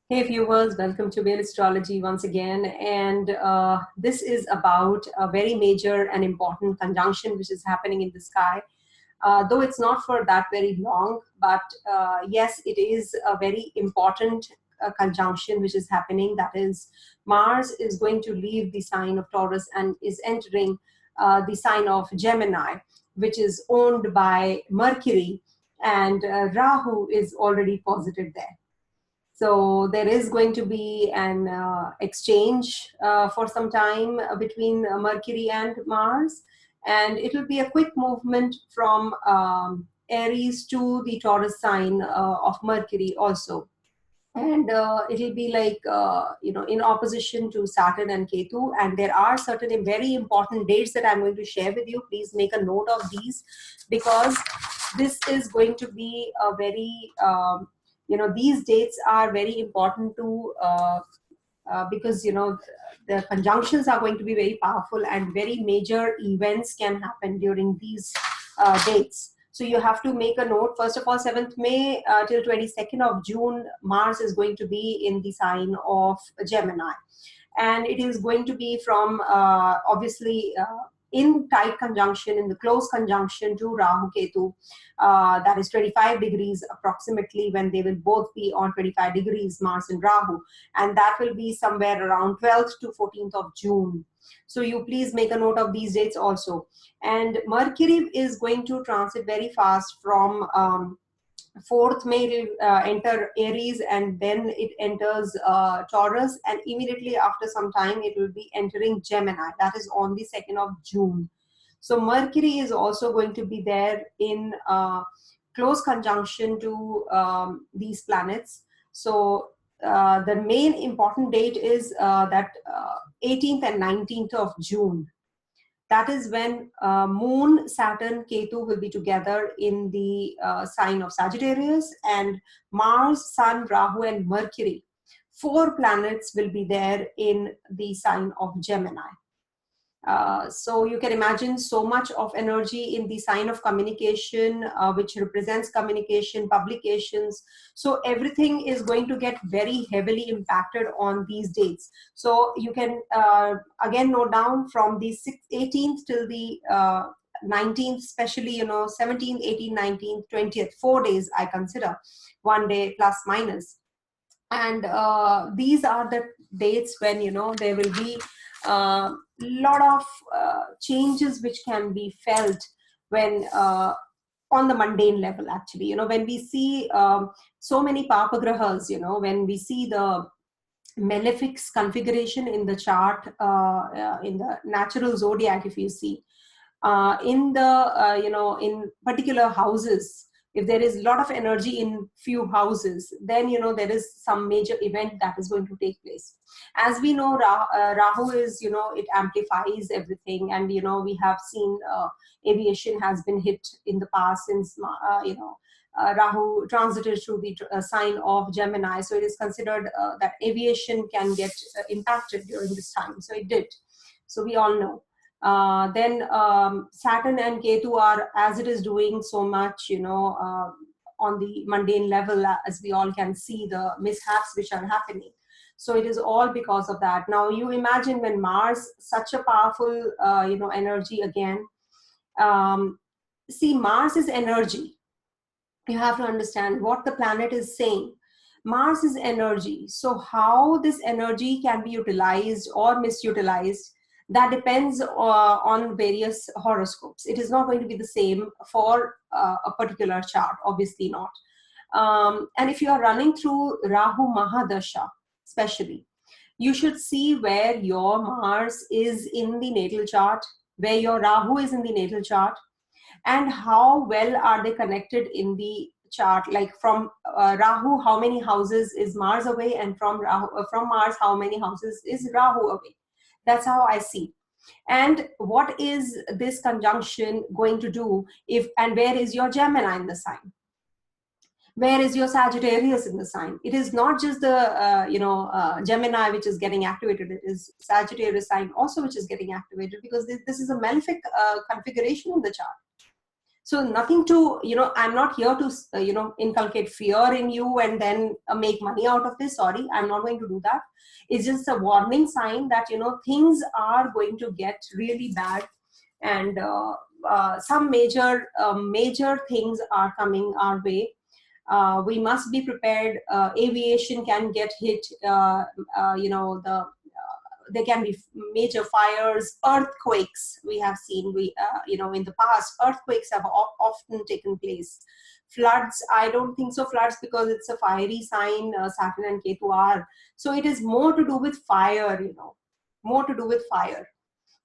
Hey viewers, welcome to Male Astrology once again. And this is about a very major and important conjunction which is happening in the sky. Though it's not for that very long, but yes, it is a very important conjunction which is happening. That is, Mars is going to leave the sign of Taurus and is entering the sign of Gemini, which is owned by Mercury, and Rahu is already posited there. So there is going to be an exchange for some time between Mercury and Mars, and it will be a quick movement from Aries to the Taurus sign of Mercury also. And it'll be like, in opposition to Saturn and Ketu. And there are certain very important dates that I'm going to share with you. Please make a note of these, because this is going to be a very, these dates are very important to, because, the conjunctions are going to be very powerful and very major events can happen during these dates. So you have to make a note. First of all, 7th May till 22nd of June, Mars is going to be in the sign of Gemini. And it is going to be from, obviously, in tight conjunction, in the close conjunction to Rahu Ketu. That is 25 degrees approximately, when they will both be on 25 degrees, Mars and Rahu. And that will be somewhere around 12th to 14th of June. So you please make a note of these dates also. And Mercury is going to transit very fast from 4th May, it will enter Aries, and then it enters Taurus, and immediately after some time it will be entering Gemini. That is on the 2nd of June. So Mercury is also going to be there in close conjunction to these planets. So the main important date is that 18th and 19th of June. That is when Moon, Saturn, Ketu will be together in the sign of Sagittarius, and Mars, Sun, Rahu, and Mercury. 4 planets will be there in the sign of Gemini. So you can imagine so much of energy in the sign of communication, which represents communication, publications. So everything is going to get very heavily impacted on these dates. So you can again note down from the 18th till the 19th, especially, 17th, 18th, 19th, 20th, 4 days I consider, 1 day plus minus. And these are the dates when, there will be lot of changes which can be felt when on the mundane level, actually. When we see so many papagrahas, when we see the malefics configuration in the chart, in the natural zodiac, if you see in the in particular houses, if there is a lot of energy in few houses, then there is some major event that is going to take place. As we know, Rahu is, it amplifies everything, and we have seen aviation has been hit in the past since Rahu transited through the sign of Gemini. So it is considered that aviation can get impacted during this time. So it did. So we all know. Then Saturn and Ketu are, as it is doing so much, on the mundane level, as we all can see the mishaps which are happening. So it is all because of that. Now you imagine when Mars, such a powerful, energy again. See, Mars is energy. You have to understand what the planet is saying. Mars is energy. So how this energy can be utilized or misutilized, that depends on various horoscopes. It is not going to be the same for a particular chart, obviously not. And if you are running through Rahu Mahadasha, especially, you should see where your Mars is in the natal chart, where your Rahu is in the natal chart, and how well are they connected in the chart. Like from Rahu, how many houses is Mars away, and from Mars, how many houses is Rahu away. That's how I see. And what is this conjunction going to do and where is your Gemini in the sign? Where is your Sagittarius in the sign? It is not just the, Gemini which is getting activated. It is Sagittarius sign also which is getting activated, because this is a malefic configuration in the chart. So nothing to, I'm not here to, inculcate fear in you and then make money out of this. Sorry, I'm not going to do that. It's just a warning sign that, things are going to get really bad, and some major things are coming our way. We must be prepared. Aviation can get hit. There can be major fires, earthquakes. We have seen, in the past, earthquakes have often taken place. Floods, I don't think so. Floods, because it's a fiery sign. Saturn and Ketu are. So it is more to do with fire. More to do with fire.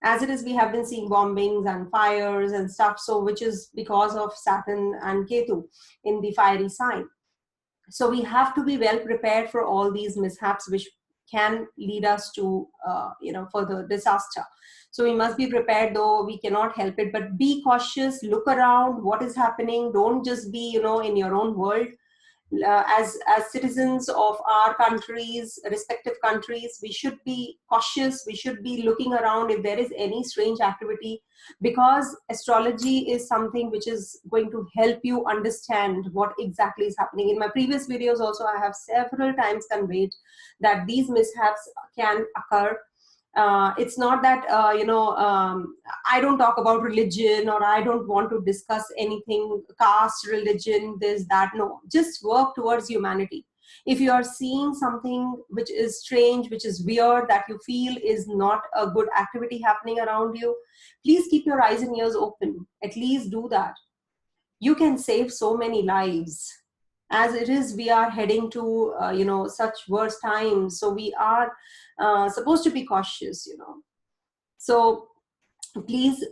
As it is, we have been seeing bombings and fires and stuff. So which is because of Saturn and Ketu in the fiery sign. So we have to be well prepared for all these mishaps, which can lead us to, further disaster. So we must be prepared, though we cannot help it, but be cautious, look around what is happening. Don't just be, in your own world. As citizens of our countries, respective countries, we should be cautious. We should be looking around if there is any strange activity, because astrology is something which is going to help you understand what exactly is happening. In my previous videos also, I have several times conveyed that these mishaps can occur. It's not that, I don't talk about religion, or I don't want to discuss anything, caste, religion, this, that. No, just work towards humanity. If you are seeing something which is strange, which is weird, that you feel is not a good activity happening around you, please keep your eyes and ears open. At least do that. You can save so many lives. As it is, we are heading to, such worse times. So we are supposed to be cautious, So please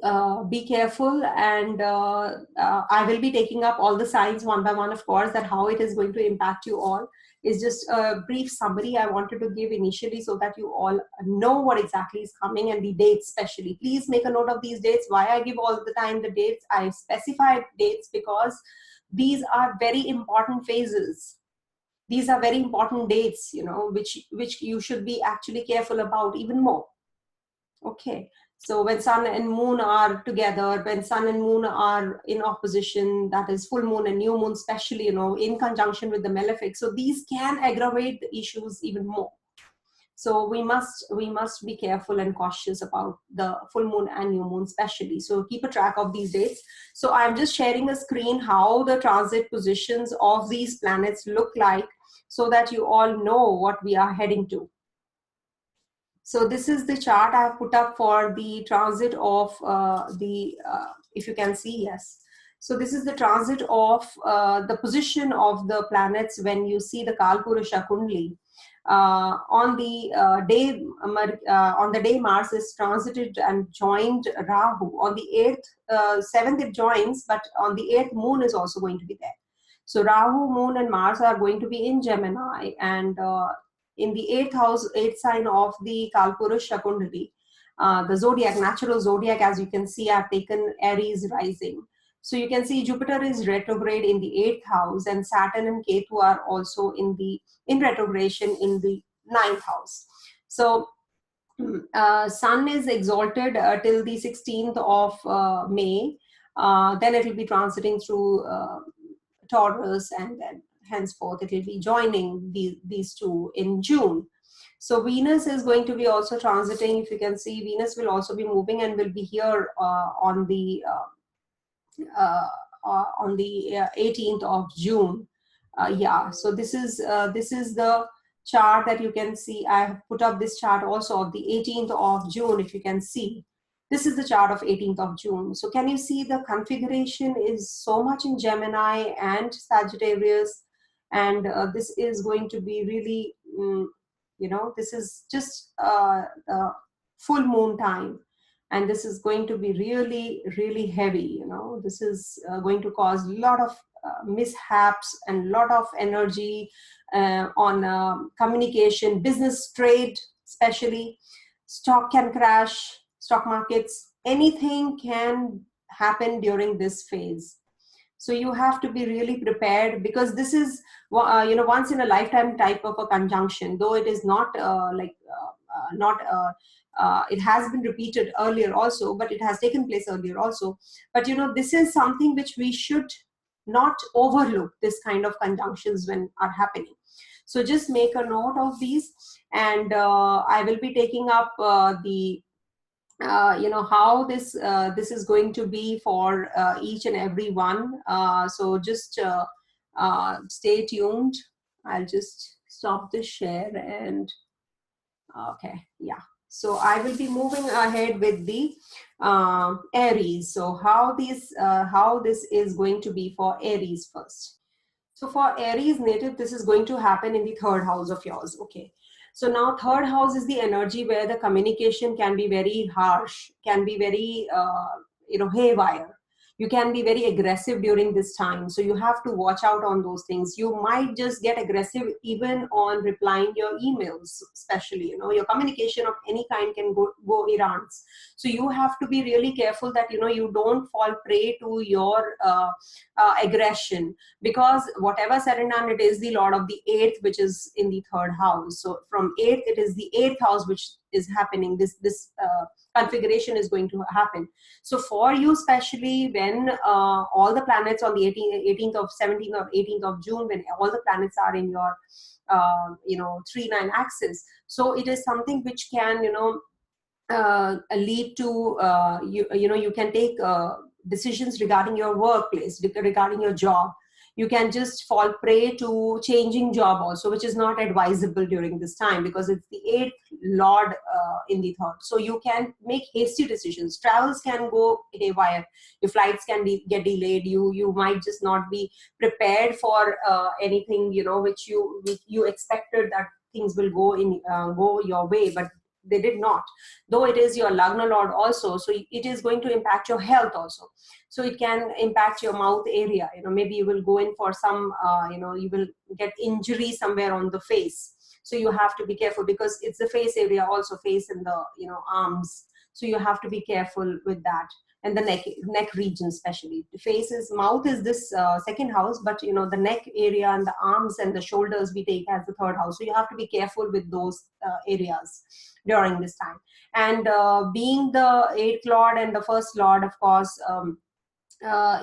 be careful, and I will be taking up all the signs one by one, of course, that how it is going to impact you all. Is just a brief summary I wanted to give initially, so that you all know what exactly is coming, and the dates especially. Please make a note of these dates. Why I give all the time the dates? I specify dates because these are very important phases. These are very important dates, which you should be actually careful about even more. Okay. So when sun and moon are together, when sun and moon are in opposition, that is full moon and new moon, especially, in conjunction with the malefics. So these can aggravate the issues even more. So we must be careful and cautious about the full moon and new moon especially. So keep a track of these dates. So I'm just sharing a screen how the transit positions of these planets look like, so that you all know what we are heading to. So this is the chart I have put up for the transit of if you can see, yes. So this is the transit of the position of the planets when you see the Kalpurusha Kundli. On the day Mars is transited and joined Rahu. On the 8th, 7th it joins, but on the 8th moon is also going to be there. So Rahu, moon and Mars are going to be in Gemini, and in the 8th house, 8th sign of the Kalpurusha Kundali, the zodiac, natural zodiac, as you can see, I've taken Aries rising. So you can see Jupiter is retrograde in the 8th house, and Saturn and Ketu are also in retrogradation in the 9th house. So Sun is exalted till the 16th of May. Then it will be transiting through Taurus, and then henceforth it will be joining these two in June. So Venus is going to be also transiting. If you can see, Venus will also be moving and will be here on the 18th of June. Yeah, so this is the chart that you can see. I have put up this chart also of the 18th of June. If you can see, this is the chart of 18th of June. So can you see the configuration is so much in Gemini and Sagittarius, and this is going to be really, this is just the full moon time. And this is going to be really, really heavy. This is going to cause a lot of mishaps and a lot of energy on communication, business, trade, especially. Stock can crash, stock markets, anything can happen during this phase. So you have to be really prepared, because this is, once in a lifetime type of a conjunction, though it is not it has been repeated earlier also, but it has taken place earlier also. But this is something which we should not overlook, this kind of conjunctions when are happening. So just make a note of these, and I will be taking up the how this is going to be for each and every one. So just stay tuned. I'll just stop this share, and okay, yeah. So I will be moving ahead with the Aries. So how this is going to be for Aries first. So for Aries native, this is going to happen in the third house of yours. Okay. So now third house is the energy where the communication can be very harsh, can be very, haywire. You can be very aggressive during this time. So you have to watch out on those things. You might just get aggressive even on replying your emails, especially, your communication of any kind can go errands. So you have to be really careful that, you don't fall prey to your aggression, because whatever said and done, it is the lord of the eighth, which is in the third house. So from eighth, it is the eighth house which is happening. This configuration is going to happen. So for you, especially when all the planets on the 18th of 17th or 18th of June, when all the planets are in your 3-9 axis, so it is something which can lead to you can take decisions regarding your workplace, regarding your job. You can just fall prey to changing job also, which is not advisable during this time, because it's the eighth lord in the third. So you can make hasty decisions. Travels can go haywire. Your flights can get delayed. You might just not be prepared for anything which you expected that things will go your way, but they did not. Though it is your Lagna Lord also, so it is going to impact your health also. So it can impact your mouth area. Maybe you will go in for some, you will get injury somewhere on the face. So you have to be careful, because it's the face area also, face and the, arms. So you have to be careful with that. And the neck region, especially. The mouth is this second house, but the neck area and the arms and the shoulders we take as the third house. So you have to be careful with those areas during this time. And being the eighth lord and the first lord, of course, I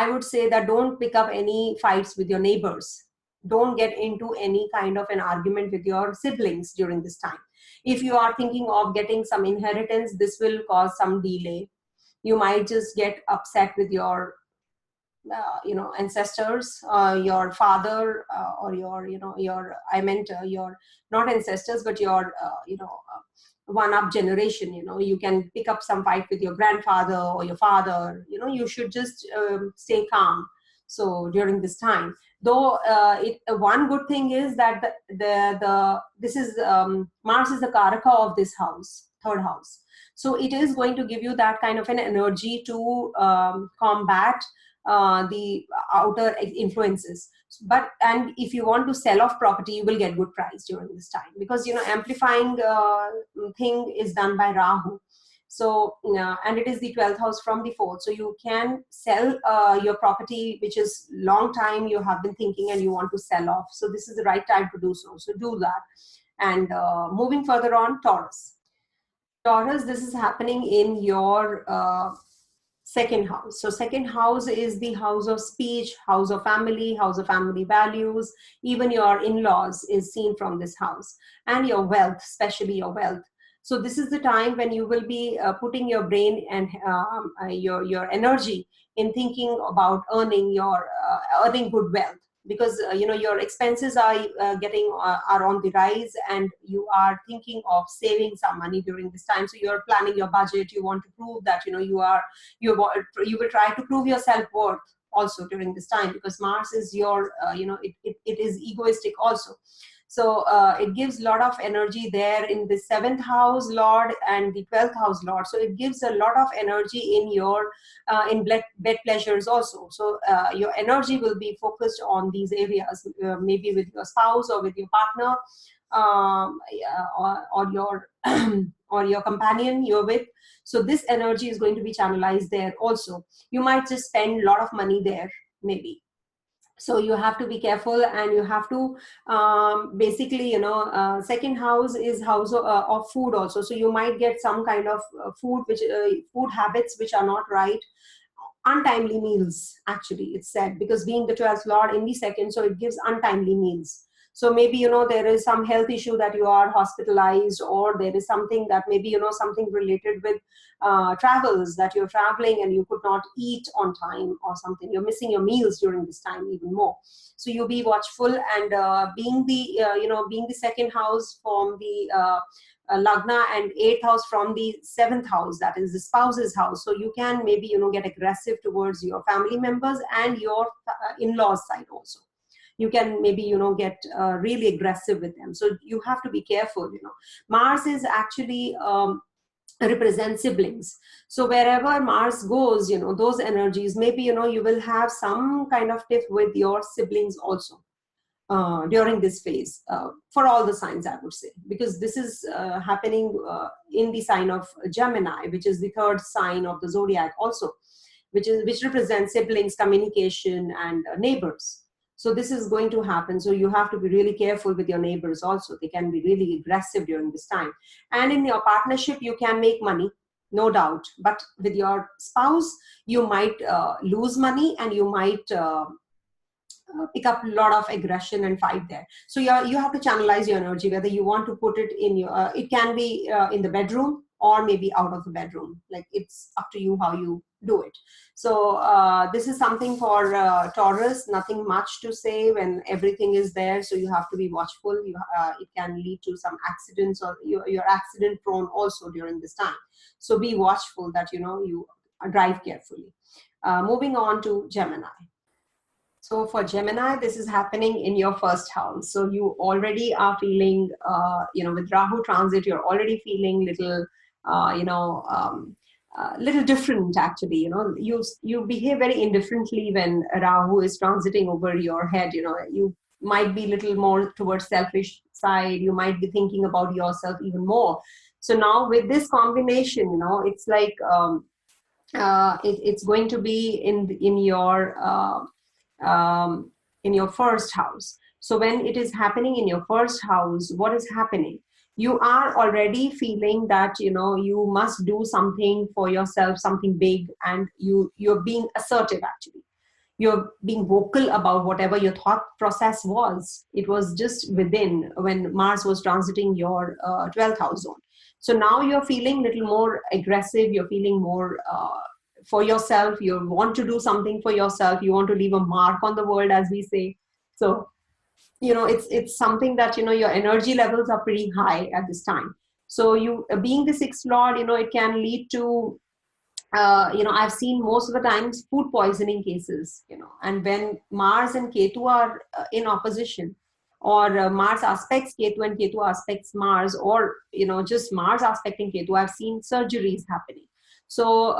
would say that don't pick up any fights with your neighbors. Don't get into any kind of an argument with your siblings during this time. If you are thinking of getting some inheritance, this will cause some delay. You might just get upset with your ancestors, your father, or your not ancestors, but your one-up generation. You can pick up some fight with your grandfather or your father. You should just stay calm. So during this time, though, one good thing is that this is Mars is the Karaka of this house, third house. So it is going to give you that kind of an energy to combat the outer influences. And if you want to sell off property, you will get good price during this time, because amplifying thing is done by Rahu. So and it is the 12th house from the 4th. So you can sell your property, which is long time you have been thinking and you want to sell off. So this is the right time to do so. So do that. And moving further on, Taurus. Taurus, this is happening in your second house. So second house is the house of speech, house of family values. Even your in-laws is seen from this house, and your wealth, especially your wealth. So this is the time when you will be putting your brain and your energy in thinking about earning good wealth, because your expenses are on the rise, and you are thinking of saving some money during this time. So you're planning your budget. You want to prove that you will try to prove your self-worth also during this time, because Mars is your it is egoistic also. So it gives a lot of energy there in the 7th house lord and the 12th house lord. So it gives a lot of energy in your in bed pleasures also. So your energy will be focused on these areas, maybe with your spouse or with your partner, or your or your companion you're with. So this energy is going to be channelized there also. You might just spend a lot of money there, maybe. So you have to be careful, and you have to basically, second house is house of food also. So you might get some kind of food habits which are not right. Untimely meals, actually, it's said, because being the 12th lord in the second, so it gives untimely meals. So maybe, there is some health issue that you are hospitalized, or there is something that maybe, something related with travels, that you're traveling and you could not eat on time, or something, you're missing your meals during this time even more. So you be watchful. And being the second house from the lagna, and eighth house from the seventh house, that is the spouse's house. So you can maybe, get aggressive towards your family members and your in-laws side also. You can maybe, get really aggressive with them. So you have to be careful. Mars is actually represent siblings. So wherever Mars goes, those energies, maybe, you will have some kind of tiff with your siblings also during this phase, for all the signs, I would say, because this is happening in the sign of Gemini, which is the third sign of the zodiac also, which represents siblings, communication, and neighbors. So this is going to happen. So you have to be really careful with your neighbors also. They can be really aggressive during this time. And in your partnership, you can make money, no doubt. But with your spouse, you might lose money, and you might pick up a lot of aggression and fight there. So you have to channelize your energy, whether you want to put it in your, it can be in the bedroom, or maybe out of the bedroom. Like, it's up to you how you do it. So this is something for Taurus, nothing much to say when everything is there. So you have to be watchful. It can lead to some accidents, or you're accident prone also during this time. So be watchful that, you drive carefully. Moving on to Gemini. So for Gemini, this is happening in your first house. So you already are feeling, with Rahu transit, you're already feeling little, little different, actually. You behave very indifferently when Rahu is transiting over your head. You might be a little more towards selfish side. You might be thinking about yourself even more. So now with this combination, it's like it's going to be in your first house. So when it is happening in your first house, what is happening? You are already feeling that, you must do something for yourself, something big, and you're being assertive, actually. You're being vocal about whatever your thought process was. It was just within, when Mars was transiting your 12th house zone. So now you're feeling a little more aggressive. You're feeling more for yourself. You want to do something for yourself. You want to leave a mark on the world, as we say. So, it's something that, your energy levels are pretty high at this time. So you being the sixth lord, it can lead to I've seen most of the times food poisoning cases, and when Mars and Ketu are in opposition, or Mars aspects Ketu and Ketu aspects Mars, or, just Mars aspecting Ketu, I've seen surgeries happening. So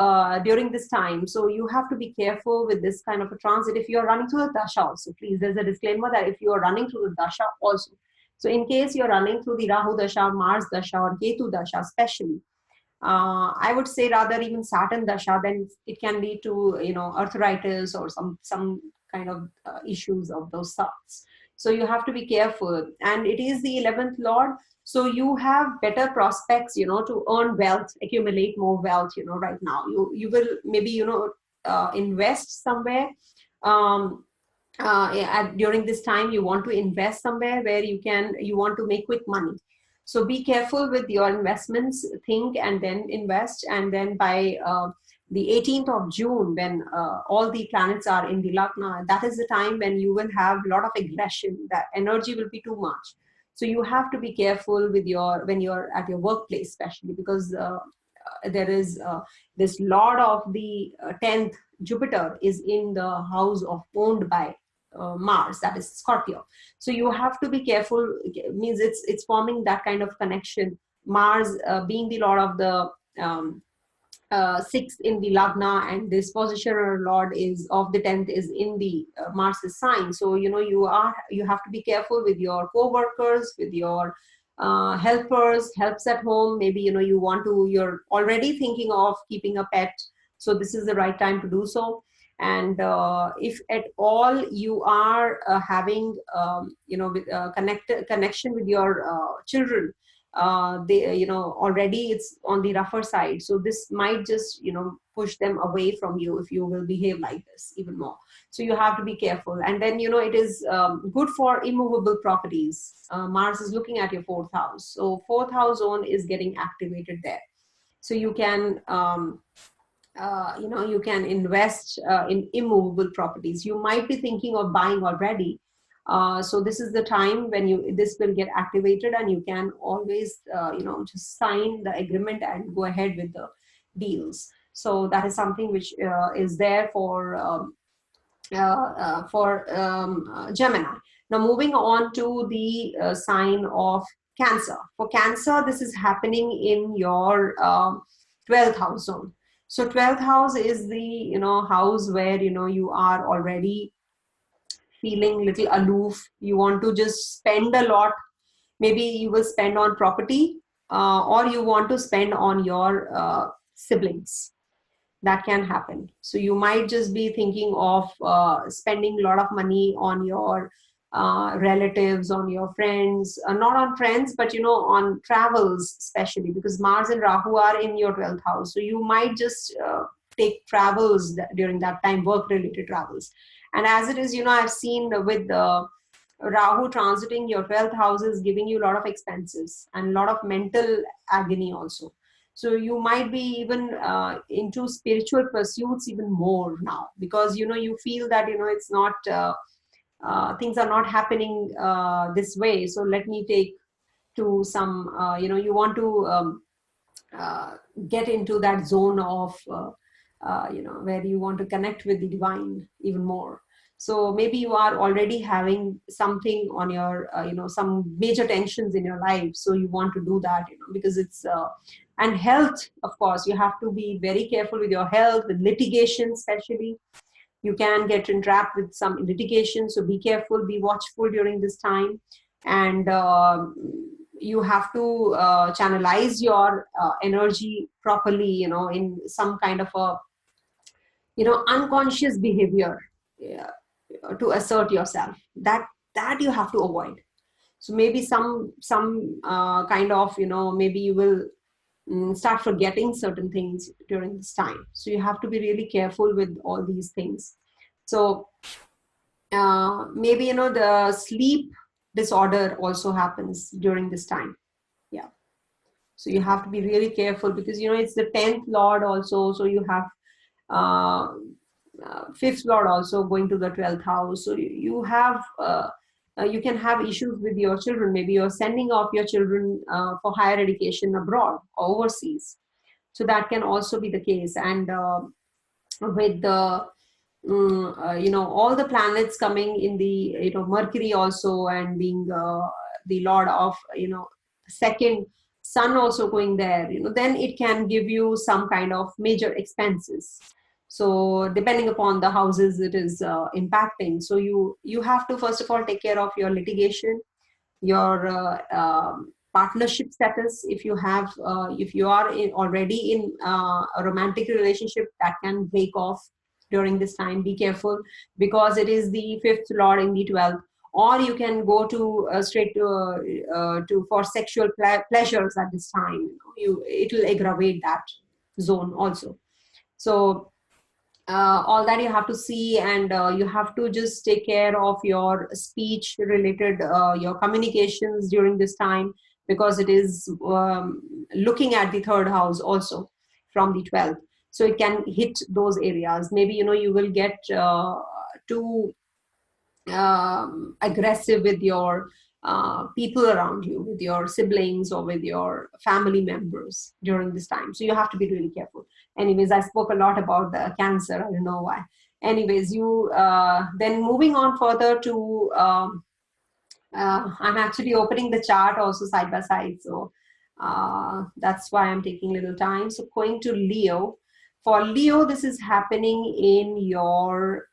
during this time, so you have to be careful with this kind of a transit. If you're running through the dasha also, please, there's a disclaimer that if you are running through the dasha also. So in case you're running through the Rahu dasha, Mars dasha, or Ketu dasha especially, I would say rather even Saturn dasha, then it can lead to, arthritis, or some kind of issues of those sorts. So you have to be careful. And it is the 11th lord, so you have better prospects, to earn wealth, accumulate more wealth, right now. You will maybe, invest somewhere. During this time, you want to invest somewhere where you want to make quick money. So be careful with your investments, think and then invest. And then by the 18th of June, when all the planets are in the Lagna, that is the time when you will have a lot of aggression. That energy will be too much. So you have to be careful with when you're at your workplace, especially because there is this lord of the 10th, Jupiter, is in the house owned by Mars, that is Scorpio. So you have to be careful. It means it's forming that kind of connection. Mars being the lord of the sixth in the Lagna, and this positioner lord is of the 10th is in the Mars's sign. So you have to be careful with your co-workers, with your helps at home. Maybe you're already thinking of keeping a pet, so this is the right time to do so. And if at all you are having connection with your children, they already it's on the rougher side, so this might just push them away from you if you will behave like this even more. So you have to be careful. And then it is good for immovable properties. Mars is looking at your fourth house, so fourth house zone is getting activated there. So you can you can invest in immovable properties. You might be thinking of buying already. So this is the time when this will get activated, and you can always just sign the agreement and go ahead with the deals. So that is something which is there for Gemini. Now moving on to the sign of Cancer. For Cancer, this is happening in your 12th house zone. So 12th house is the house where you are already feeling little aloof. You want to just spend a lot. Maybe you will spend on property, or you want to spend on your siblings. That can happen. So you might just be thinking of spending a lot of money on your relatives, on your friends, not on friends, but on travels, especially because Mars and Rahu are in your 12th house. So you might just take travels during that time, work related travels. And as it is, I've seen with Rahu transiting your 12th house is giving you a lot of expenses and a lot of mental agony also. So you might be even into spiritual pursuits even more now, because you feel that it's not things are not happening this way. So let me take to some you want to get into that zone of where you want to connect with the divine even more. So maybe you are already having something on your some major tensions in your life, so you want to do that because it's and health, of course, you have to be very careful with your health, with litigation especially. You can get entrapped with some litigation, so be careful, be watchful during this time. And you have to channelize your energy properly, in some kind of a unconscious behavior, yeah, to assert yourself. That you have to avoid. So maybe some kind of maybe you will start forgetting certain things during this time. So you have to be really careful with all these things. So maybe the sleep disorder also happens during this time. Yeah. So you have to be really careful, because it's the 10th lord also, so you have uh, fifth lord also going to the 12th house. So you have you can have issues with your children. Maybe you're sending off your children for higher education abroad or overseas. So that can also be the case. And with the all the planets coming in the Mercury also, and being the lord of second, sun also going there, then it can give you some kind of major expenses. So depending upon the houses it is impacting. So you have to first of all take care of your litigation, your partnership status. If you have if you are already in a romantic relationship, that can break off during this time. Be careful, because it is the fifth lord in the 12th. Or you can go to straight to for sexual pleasures at this time. It will aggravate that zone also. So all that you have to see. And you have to just take care of your speech related your communications during this time, because it is looking at the third house also from the 12th. So it can hit those areas. Maybe you will get too aggressive with your people around you, with your siblings or with your family members during this time. So you have to be really careful. Anyways, I spoke a lot about the Cancer. I don't know why. Anyways, you then moving on further to I'm actually opening the chart also side by side. So that's why I'm taking a little time. So going to Leo. For Leo, this is happening in your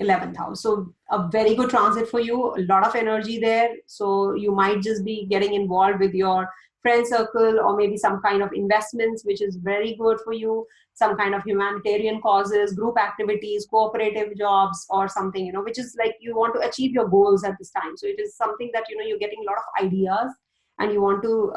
11th house. So a very good transit for you, a lot of energy there. So you might just be getting involved with your friend circle, or maybe some kind of investments, which is very good for you, some kind of humanitarian causes, group activities, cooperative jobs, or something, you know, which is like you want to achieve your goals at this time. So it is something that, you know, you're getting a lot of ideas, and you want to,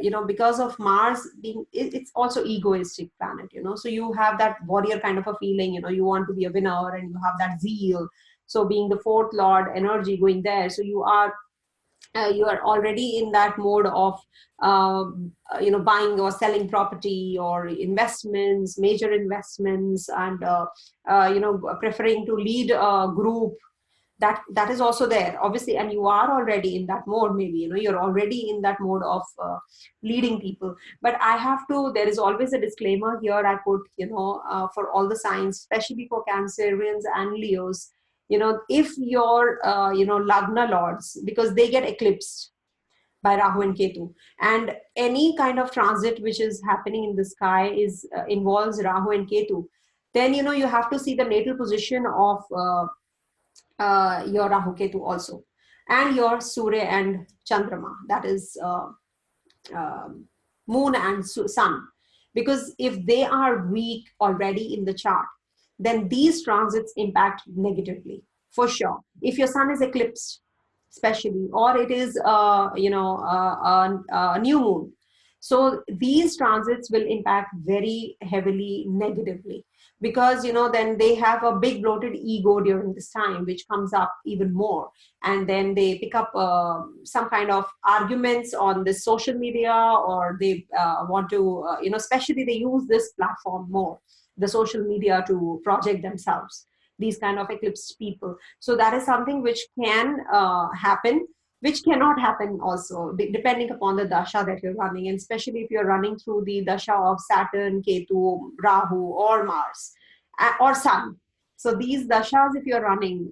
you know, because of Mars being, it's also egoistic planet, you know, so you have that warrior kind of a feeling, you know, you want to be a winner, and you have that zeal. So being the fourth lord energy going there, so you are already in that mode of you know, buying or selling property or investments, major investments, and you know, preferring to lead a group. That is also there, obviously, and you are already in that mode. Maybe, you know, you're already in that mode of leading people. But I have to, there is always a disclaimer here I put, you know, for all the signs, especially for Cancerians and Leos, you know, if your you know, Lagna lords, because they get eclipsed by Rahu and Ketu, and any kind of transit which is happening in the sky is involves Rahu and Ketu, then, you know, you have to see the natal position of your Rahu Ketu also, and your Surya and Chandrama, that is um, moon and sun. Because if they are weak already in the chart, then these transits impact negatively for sure. If your sun is eclipsed, especially, or it is you know, a new moon, so these transits will impact very heavily negatively, because, you know, then they have a big bloated ego during this time, which comes up even more. And then they pick up some kind of arguments on the social media, or they want to you know, especially they use this platform more, the social media, to project themselves, these kind of eclipsed people. So that is something which can happen, which cannot happen also, depending upon the dasha that you're running, and especially if you're running through the dasha of Saturn, Ketu, Rahu, or Mars, or Sun. So these dashas, if you're running,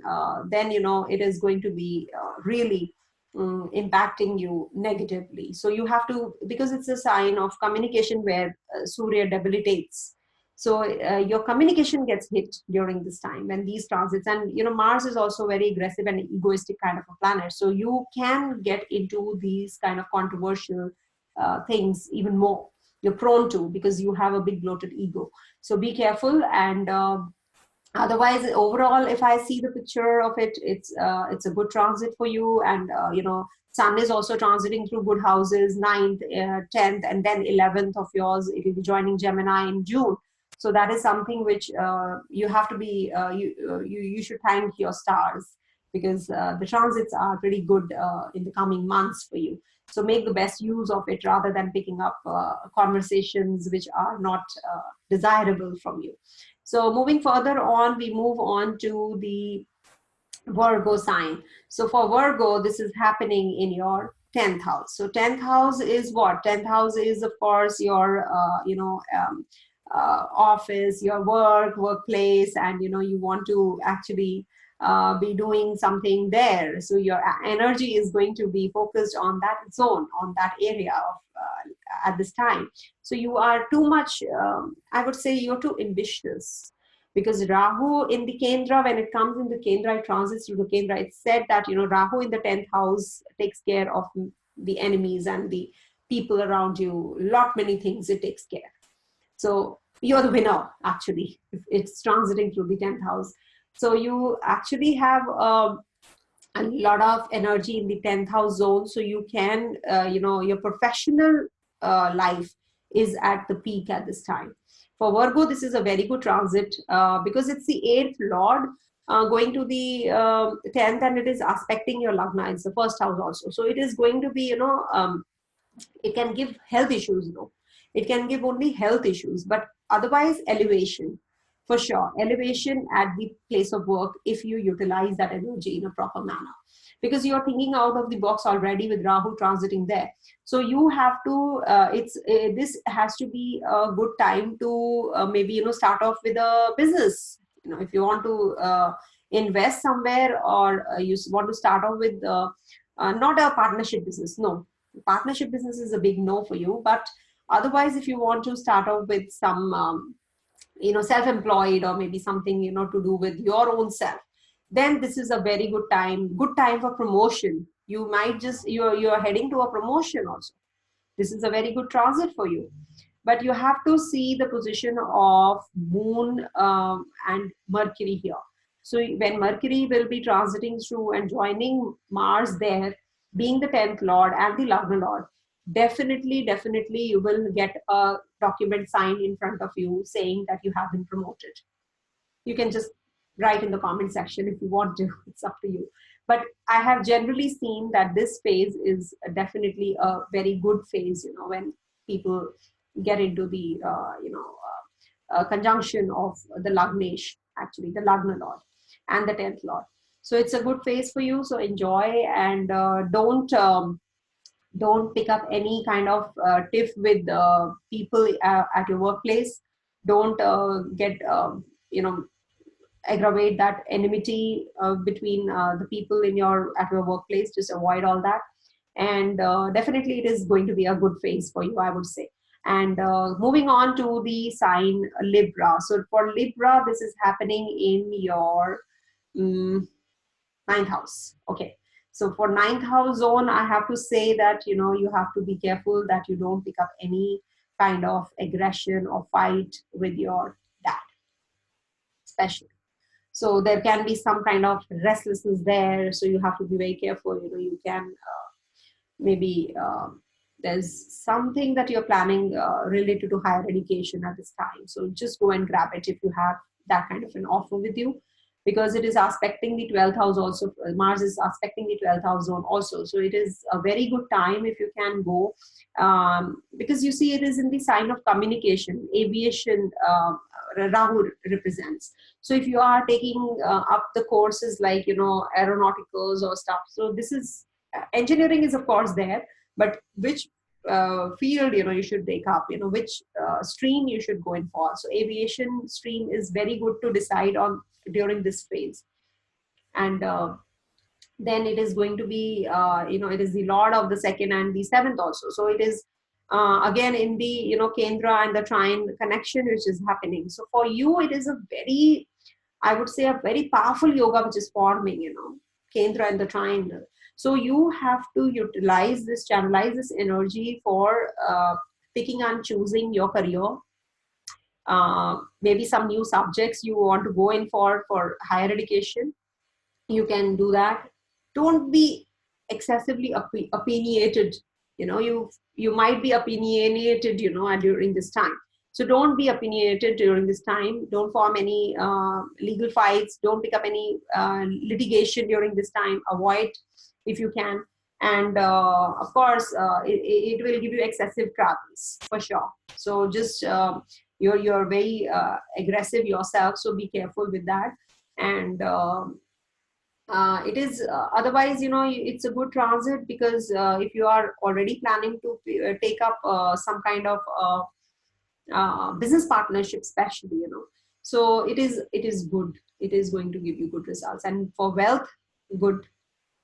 then, you know, it is going to be really impacting you negatively. So you have to, because it's a sign of communication where Surya debilitates. So your communication gets hit during this time when these transits, and, you know, Mars is also very aggressive and egoistic kind of a planet. So you can get into these kind of controversial things even more. You're prone to, because you have a big bloated ego. So be careful. And otherwise, overall, if I see the picture of it, it's a good transit for you. And you know, Sun is also transiting through good houses, 9th, 10th, and then 11th of yours. It will be joining Gemini in June. So that is something which you have to be, you should thank your stars, because the transits are pretty good in the coming months for you. So make the best use of it, rather than picking up conversations which are not desirable from you. So moving further on, we move on to the Virgo sign. So for Virgo, this is happening in your 10th house. So 10th house is what? 10th house is, of course, your, you know, office, your workplace, and, you know, you want to actually be doing something there. So your energy is going to be focused on that zone, on that area of at this time. So you are too much, I would say you're too ambitious, because Rahu in the Kendra, when it comes in the Kendra, it transits through the Kendra. It's said that, you know, Rahu in the 10th house takes care of the enemies and the people around you. Many things it takes care. So you're the winner, actually, if it's transiting through the 10th house. So you actually have a lot of energy in the 10th house zone. So you can, you know, your professional life is at the peak at this time. For Virgo, this is a very good transit because it's the 8th lord going to the 10th, and it is aspecting your Lagna. It's the first house also. So it is going to be, you know, it can give health issues, though. It can give only health issues, but otherwise elevation, for sure. Elevation at the place of work if you utilize that energy in a proper manner. Because you're thinking out of the box already with Rahu transiting there. So you have to, this has to be a good time to maybe, you know, start off with a business. You know, if you want to invest somewhere, or you want to start off with not a partnership business, no. Partnership business is a big no for you. But otherwise, if you want to start off with some self-employed, or maybe something, to do with your own self, then this is a very good time for promotion. You might just, you're heading to a promotion also. This is a very good transit for you. But you have to see the position of moon and Mercury here. So when Mercury will be transiting through and joining Mars there, being the 10th lord and the Lagna lord, definitely you will get a document signed in front of you saying that you have been promoted. You can just write in the comment section if you want to. It's up to you. But I have generally seen that this phase is definitely a very good phase, when people get into the conjunction of the Lagnesh, actually the Lagna lord and the 10th lord. So it's a good phase for you, so enjoy. And don't pick up any kind of tiff with people at your workplace. Don't get you know aggravate that enmity between the people in your at your workplace. Just avoid all that. And definitely it is going to be a good phase for you, I would say. And moving on to the sign Libra. So for Libra, this is happening in your ninth house. Okay. So for ninth house zone, I have to say that, you have to be careful that you don't pick up any kind of aggression or fight with your dad, especially. So there can be some kind of restlessness there. So you have to be very careful. You can maybe there's something that you're planning related to higher education at this time. So just go and grab it if you have that kind of an offer with you, because it is aspecting the 12th house also. Mars is aspecting the 12th house zone also. So it is a very good time if you can go, because you see it is in the sign of communication, aviation, Rahu represents. So if you are taking up the courses like, aeronauticals or stuff, so this is, engineering is of course there, but which field, you should take up, which stream you should go in for. So aviation stream is very good to decide on during this phase. And then it is going to be, it is the lord of the second and the seventh also. So it is again in the, Kendra and the trine connection which is happening. So for you, it is a very, I would say, a very powerful yoga which is forming, Kendra and the trine. So you have to utilize this, channelize this energy for picking and choosing your career. Maybe some new subjects you want to go in for higher education. You can do that. Don't be excessively opinionated. You might be opinionated, during this time. So don't be opinionated during this time. Don't form any legal fights. Don't pick up any litigation during this time. Avoid if you can. And of course, it will give you excessive travels for sure. So just you're very aggressive yourself. So be careful with that. And it is otherwise, it's a good transit, because if you are already planning to take up some kind of business partnership, especially, so it is good. It is going to give you good results. And for wealth, good,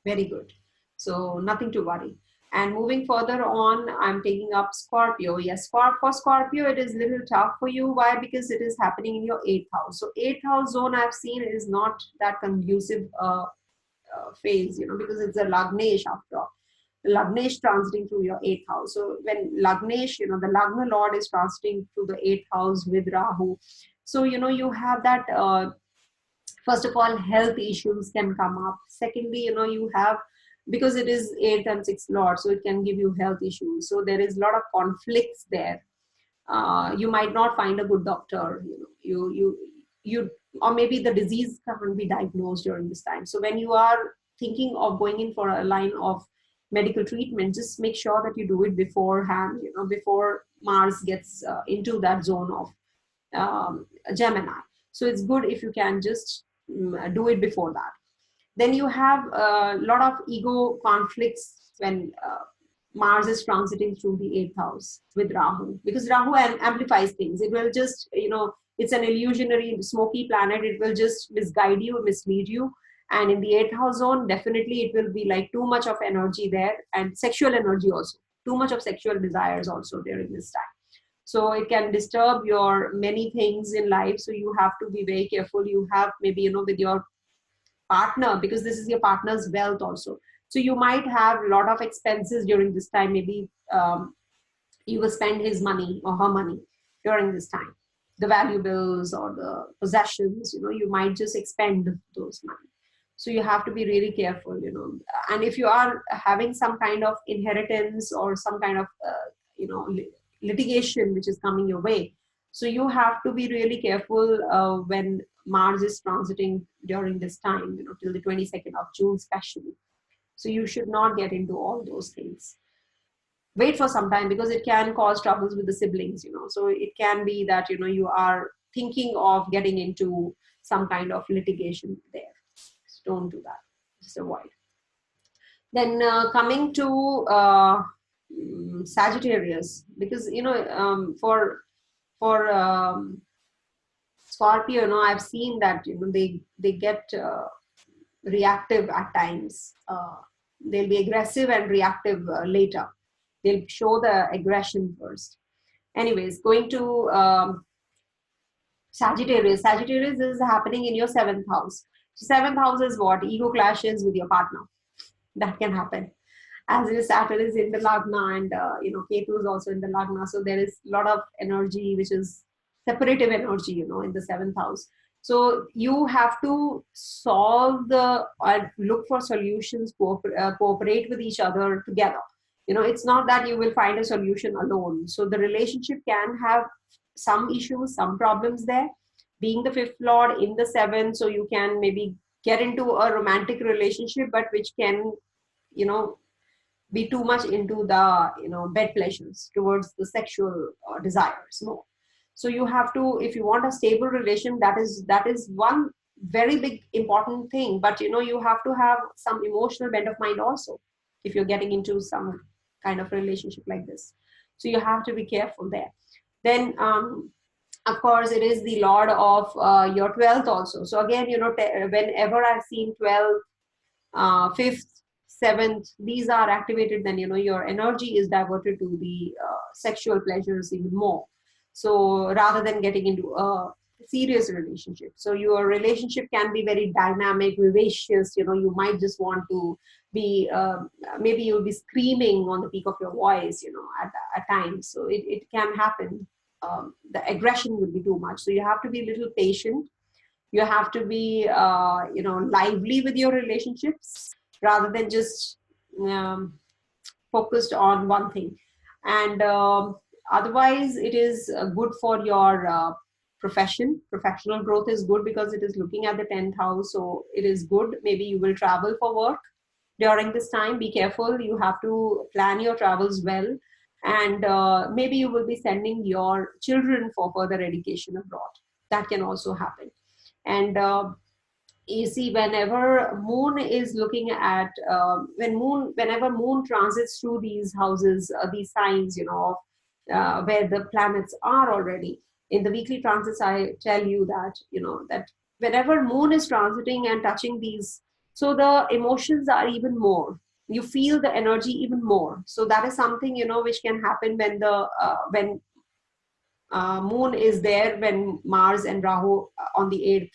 very good. So nothing to worry. And moving further on, I'm taking up Scorpio. Yes, for Scorpio, it is a little tough for you. Why? Because it is happening in your 8th house. So 8th house zone I've seen is not that conducive phase, because it's a Lagnesh after all. Lagnesh transiting through your 8th house. So when Lagnesh, the Lagna Lord is transiting through the 8th house with Rahu. So, you have that, first of all, health issues can come up. Secondly, you have, because it is 8th and 6th Lord, so it can give you health issues. So there is a lot of conflicts there. You might not find a good doctor, you or maybe the disease can't be diagnosed during this time. So when you are thinking of going in for a line of medical treatment, just make sure that you do it beforehand, before Mars gets into that zone of Gemini. So it's good if you can just do it before that. Then you have a lot of ego conflicts when Mars is transiting through the 8th house with Rahu, because Rahu amplifies things. It will just, it's an illusionary, smoky planet. It will just misguide you, mislead you. And in the 8th house zone, definitely it will be like too much of energy there, and sexual energy also, too much of sexual desires also during this time. So it can disturb your many things in life. So you have to be very careful. You have maybe, you know, with your partner, because this is your partner's wealth also. So you might have a lot of expenses during this time. Maybe you will spend his money or her money during this time. The valuables or the possessions, you know, you might just expend those money. So you have to be really careful, you know. And if you are having some kind of inheritance or some kind of, you know, litigation which is coming your way, so you have to be really careful when Mars is transiting during this time, you know, till the 22nd of June especially. So you should not get into all those things. Wait for some time, because it can cause troubles with the siblings, you know. So it can be that, you know, you are thinking of getting into some kind of litigation there. So don't do that. Just avoid. Then coming to Sagittarius, because, you know, for Scorpio, you know, I've seen that, you know, they get reactive at times. They'll be aggressive and reactive later. They'll show the aggression first. Anyways, going to Sagittarius. Sagittarius is happening in your 7th house. So 7th house is what? Ego clashes with your partner. That can happen. As it is, Saturn is in the Lagna, and you know, Ketu is also in the Lagna. So there is a lot of energy which is separative energy, you know, in the 7th house. So you have to solve the, look for solutions, cooperate with each other together. You know, it's not that you will find a solution alone. So the relationship can have some issues, some problems there. Being the 5th lord in the 7th, so you can maybe get into a romantic relationship, but which can, you know, be too much into the, you know, bed pleasures towards the sexual desires more. So you have to, if you want a stable relation, that is one very big important thing. But, you know, you have to have some emotional bent of mind also if you're getting into some kind of relationship like this. So you have to be careful there. Then of course, it is the lord of your 12th also. So again, you know, whenever I've seen 12th, 5th, 7th, these are activated, then, you know, your energy is diverted to the sexual pleasures even more. So rather than getting into a serious relationship, so your relationship can be very dynamic, vivacious. You know, you might just want to be, maybe you'll be screaming on the peak of your voice, you know, at times. So it can happen. The aggression will be too much. So you have to be a little patient. You have to be, you know, lively with your relationships rather than just focused on one thing. And otherwise, it is good for your profession. Professional growth is good because it is looking at the 10th house. So it is good. Maybe you will travel for work during this time. Be careful. You have to plan your travels well. And maybe you will be sending your children for further education abroad. That can also happen. And you see, whenever moon is looking at whenever moon transits through these houses, these signs, you know, where the planets are already in the weekly transits, I tell you that, you know, that whenever moon is transiting and touching these, so the emotions are even more, you feel the energy even more. So that is something, you know, which can happen when the when moon is there, when Mars and Rahu on the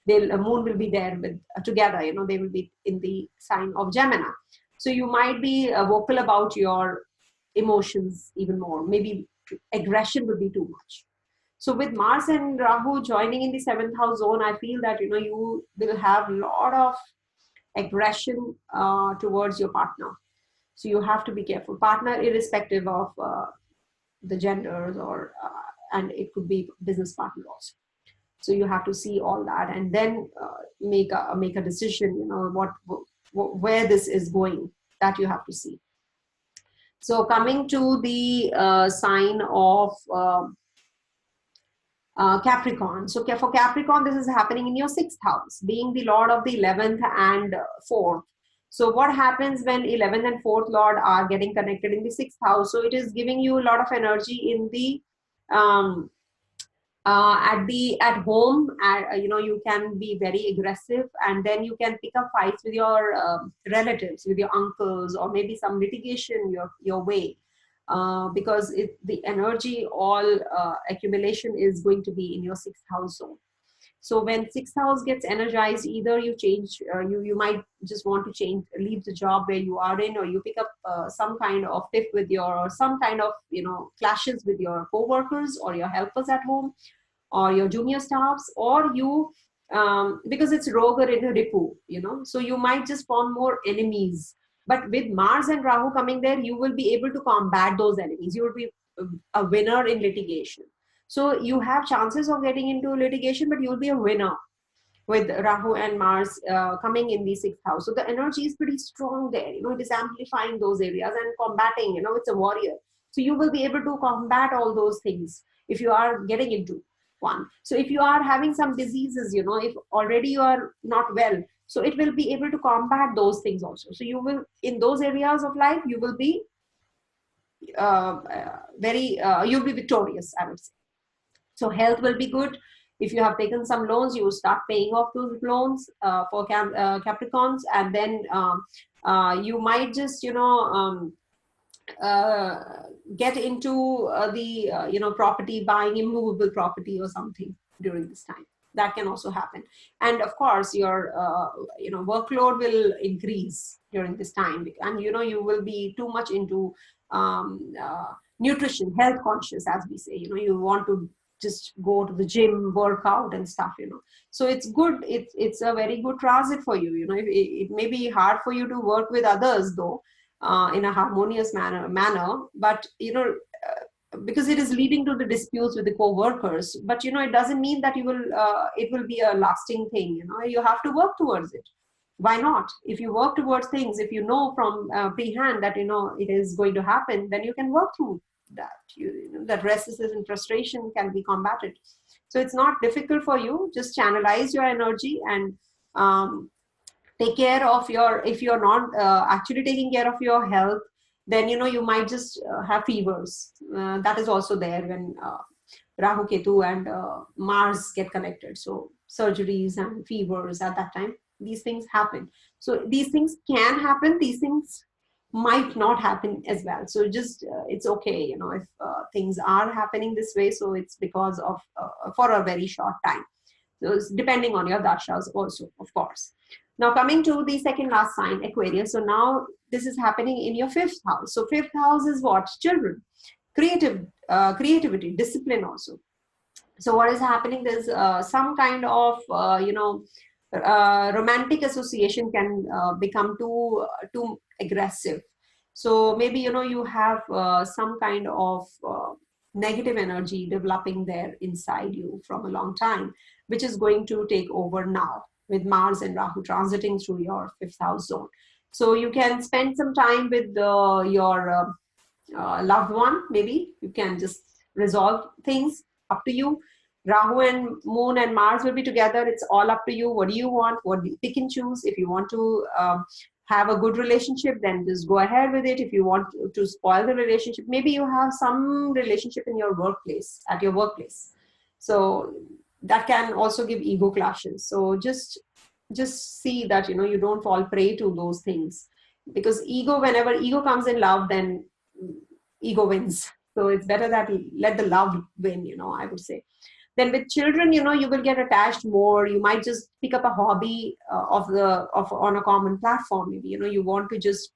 8th, moon will be there with together, you know, they will be in the sign of Gemini. So you might be vocal about your emotions even more. Maybe aggression would be too much. So with Mars and Rahu joining in the 7th house zone, I feel that, you know, you will have a lot of aggression towards your partner. So you have to be careful. Partner, irrespective of the genders, or and it could be business partner also. So you have to see all that and then make a decision, you know, where this is going, that you have to see. So coming to the sign of Capricorn. So for Capricorn, this is happening in your 6th house, being the lord of the 11th and 4th. So what happens when 11th and 4th lord are getting connected in the 6th house? So it is giving you a lot of energy in the at home. You know, you can be very aggressive, and then you can pick up fights with your relatives, with your uncles, or maybe some litigation your way. because the energy, all accumulation is going to be in your 6th house zone. So when 6th house gets energized, either you change, you might just want to change, leave the job where you are in, or you pick up some kind of tiff with your, or some kind of, clashes with your co-workers or your helpers at home, or your junior staffs, or you, because it's Roga in a Ripu, so you might just form more enemies. But with Mars and Rahu coming there, you will be able to combat those enemies. You will be a winner in litigation. So you have chances of getting into litigation, but you'll be a winner with Rahu and Mars coming in the 6th house. So the energy is pretty strong there. It is amplifying those areas and combating, it's a warrior. So you will be able to combat all those things if you are getting into one. So if you are having some diseases, if already you are not well, so it will be able to combat those things also. So you will, in those areas of life, you will be you'll be victorious, I would say. So health will be good. If you have taken some loans, you will start paying off those loans for Capricorns, and then you might just, get into the property, buying immovable property or something during this time. That can also happen. And of course, your workload will increase during this time, and you will be too much into nutrition, health conscious, as we say. You want to just go to the gym, work out and stuff. So it's good. It's a very good transit for you. It may be hard for you to work with others though, in a harmonious manner, but because it is leading to the disputes with the co-workers. But it doesn't mean that you will it will be a lasting thing. You have to work towards it. Why not? If you work towards things, if you know from pre-hand that it is going to happen, then you can work through that. That restlessness and frustration can be combated. So it's not difficult for you. Just channelize your energy and take care of your, if you're not actually taking care of your health, then you might just have fevers. That is also there when Rahu Ketu and Mars get connected. So surgeries and fevers at that time, these things happen. So these things can happen, these things might not happen as well. So just it's okay, if things are happening this way, so it's because of for a very short time. So it's depending on your dashas also, of course. Now coming to the second last sign, Aquarius. So now this is happening in your 5th house. So 5th house is what? Children, creativity, discipline also. So what is happening? There's some kind of romantic association can become too aggressive. So maybe you have some kind of negative energy developing there inside you from a long time, which is going to take over now with Mars and Rahu transiting through your 5th house zone. So you can spend some time with your loved one. Maybe you can just resolve things, up to you. Rahu and Moon and Mars will be together. It's all up to you. What do you want? What do you pick and choose? If you want to have a good relationship, then just go ahead with it. If you want to spoil the relationship, maybe you have some relationship in your workplace, at your workplace. So that can also give ego clashes. So just see that you don't fall prey to those things, because whenever ego comes in love, then ego wins. So it's better that let the love win, I would say. Then with children, you will get attached more. You might just pick up a hobby on a common platform. Maybe you want to just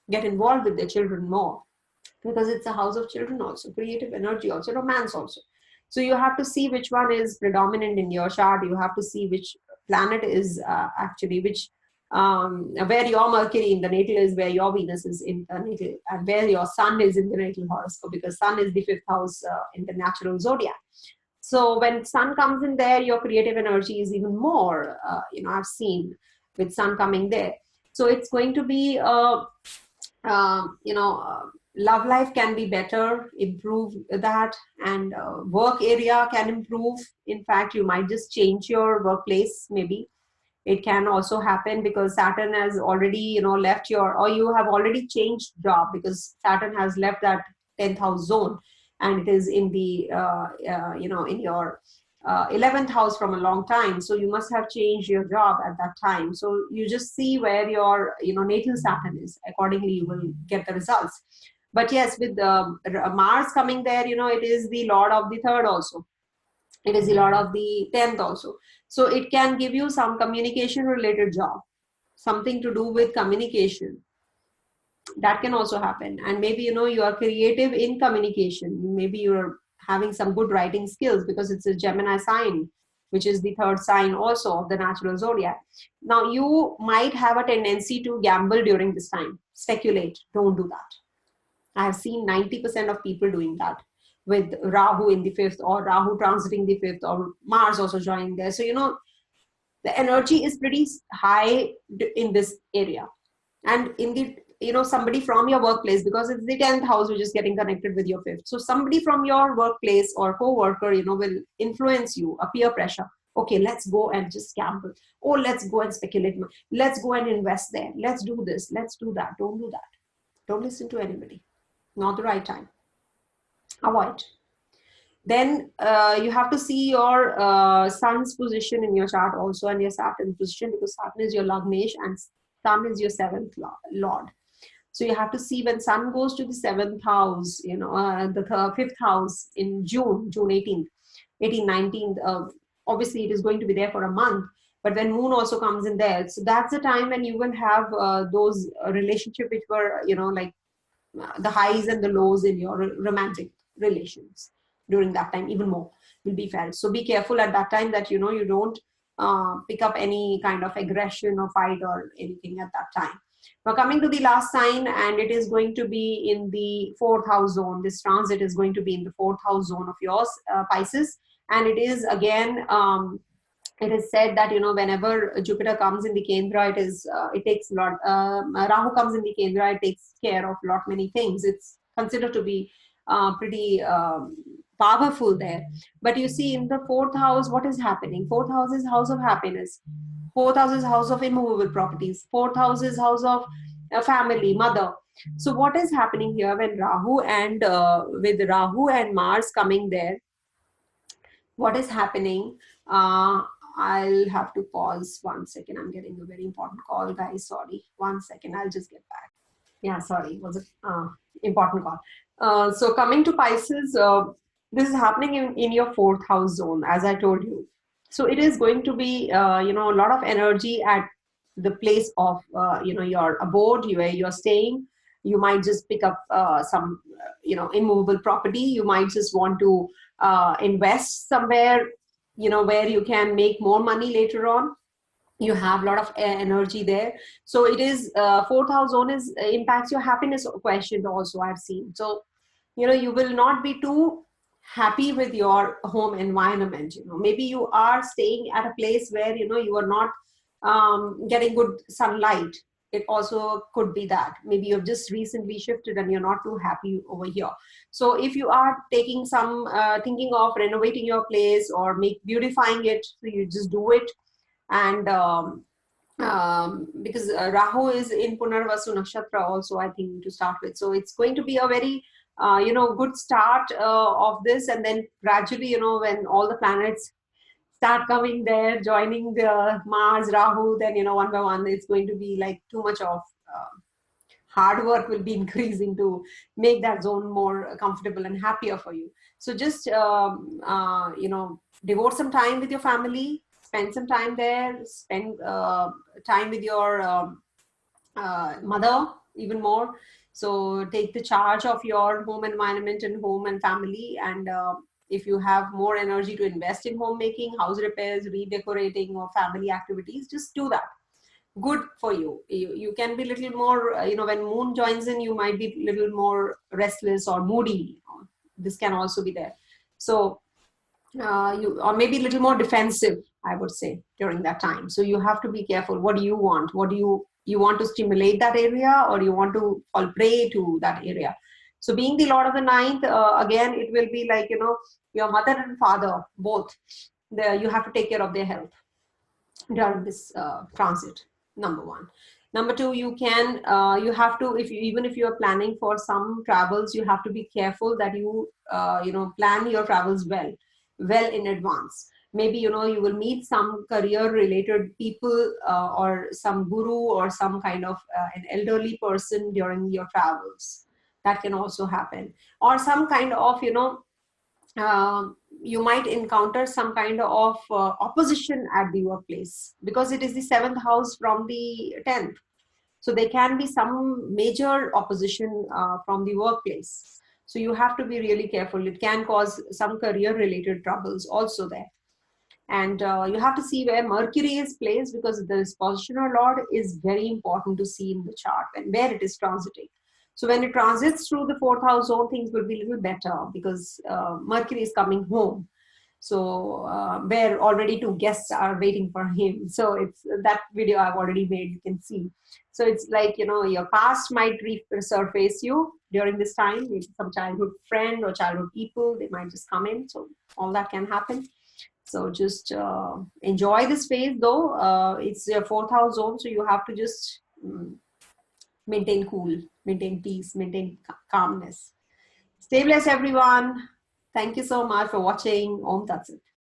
get involved with the children more, because it's a house of children also, creative energy also, romance also. So you have to see which one is predominant in your chart. You have to see which planet is actually where your Mercury in the natal is, where your Venus is in the natal, and where your Sun is in the natal horoscope, because Sun is the 5th house in the natural zodiac. So when Sun comes in there, your creative energy is even more, I've seen with Sun coming there. So it's going to be, love life can be better, improve that, and work area can improve. In fact, you might just change your workplace. Maybe it can also happen because Saturn has already, left or you have already changed job, because Saturn has left that 10th house zone, and it is in the, in your 11th house from a long time. So you must have changed your job at that time. So you just see where your, natal Saturn is. Accordingly, you will get the results. But yes, with Mars coming there, you know, it is the lord of the third also. It is the lord of the 10th also. So it can give you some communication related job, something to do with communication. That can also happen. And maybe, you know, you are creative in communication. Maybe you're having some good writing skills because it's a Gemini sign, which is the third sign also of the natural zodiac. Now, you might have a tendency to gamble during this time, speculate. Don't do that. I have seen 90% of people doing that with Rahu in the fifth, or Rahu transiting the fifth, or Mars also joining there. So, you know, the energy is pretty high in this area. And in the, you know, somebody from your workplace, because it's the 10th house which is getting connected with your fifth. So somebody from your workplace or co-worker, you know, will influence you, a peer pressure. Okay, let's go and just gamble. Oh, let's go and speculate. Let's go and invest there. Let's do this. Let's do that. Don't do that. Don't listen to anybody. Not the right time. Avoid. Then you have to see your sun's position in your chart also, and your Saturn position, because Saturn is your Lagnesh and Sun is your seventh lord. So you have to see when Sun goes to the seventh house, you know, the fifth house in June 18th, 19th. Obviously, it is going to be there for a month. But when Moon also comes in there, so that's the time when you will have those relationships which were, you know, like the highs and the lows in your romantic relations. During that time, even more will be felt. So be careful at that time that, you know, you don't pick up any kind of aggression or fight or anything at that time. Now coming to the last sign, and it is going to be in the fourth house zone. This transit is going to be in the fourth house zone of yours, Pisces. And it is again, it is said that, you know, whenever Jupiter comes in the Kendra, it takes a lot, Rahu comes in the Kendra, it takes care of a lot many things. It's considered to be pretty powerful there. But you see, in the fourth house, what is happening? Fourth house is house of happiness. Fourth house is house of immovable properties. Fourth house is house of family, mother. So what is happening here when Rahu and with Rahu and Mars coming there? What is happening? I'll have to pause 1 second. I'm getting a very important call, guys. Sorry. 1 second. I'll just get back. Yeah, sorry. It was an important call. So coming to Pisces, this is happening in your fourth house zone, as I told you. So it is going to be, you know, a lot of energy at the place of, you know, your abode, where you're staying. You might just pick up some, you know, immovable property. You might just want to invest somewhere, you know, where you can make more money later on. You have a lot of energy there. So it is fourth house zone is impacts your happiness question also, I've seen. So, you know, you will not be too happy with your home environment. You know, maybe you are staying at a place where, you know, you are not getting good sunlight. It also could be that maybe you've just recently shifted and you're not too happy over here. So if you are taking some thinking of renovating your place or beautifying it, so you just do it. And because Rahu is in Punarvasu Nakshatra also, I think, to start with. So it's going to be a very, you know, good start of this. And then gradually, you know, when all the planets start coming there, joining the Mars, Rahu, then, you know, one by one, it's going to be like too much of hard work will be increasing to make that zone more comfortable and happier for you. So just, you know, devote some time with your family, spend some time there, spend time with your mother even more. So take the charge of your home environment and home and family. And if you have more energy to invest in homemaking, house repairs, redecorating, or family activities, just do that. Good for you. You can be a little more, you know, when Moon joins in, you might be a little more restless or moody. This can also be there. So you, or maybe a little more defensive, I would say, during that time. So you have to be careful. What do you want? What do you want to stimulate that area, or you want to fall prey to that area? So being the Lord of the ninth, again, it will be like, you know, your mother and father, both, you have to take care of their health during this transit, number one. Number two, you can, you have to, even if you're planning for some travels, you have to be careful that you, you know, plan your travels well in advance. Maybe, you know, you will meet some career related people or some guru or some kind of an elderly person during your travels. That can also happen. Or some kind of, you might encounter some kind of opposition at the workplace, because it is the seventh house from the 10th. So there can be some major opposition from the workplace. So you have to be really careful. It can cause some career related troubles also there. And you have to see where Mercury is placed, because this positional lord is very important to see in the chart and where it is transiting. So when it transits through the fourth house zone, things will be a little better, because Mercury is coming home. So where already two guests are waiting for him. So it's that video I've already made, you can see. So it's like, your past might resurface you during this time. Maybe some childhood friend or childhood people, they might just come in. So all that can happen. So just enjoy this phase though. It's your fourth house zone. So you have to just maintain cool, maintain peace, maintain calmness. Stay blessed, everyone. Thank you so much for watching. Om Tat Sat.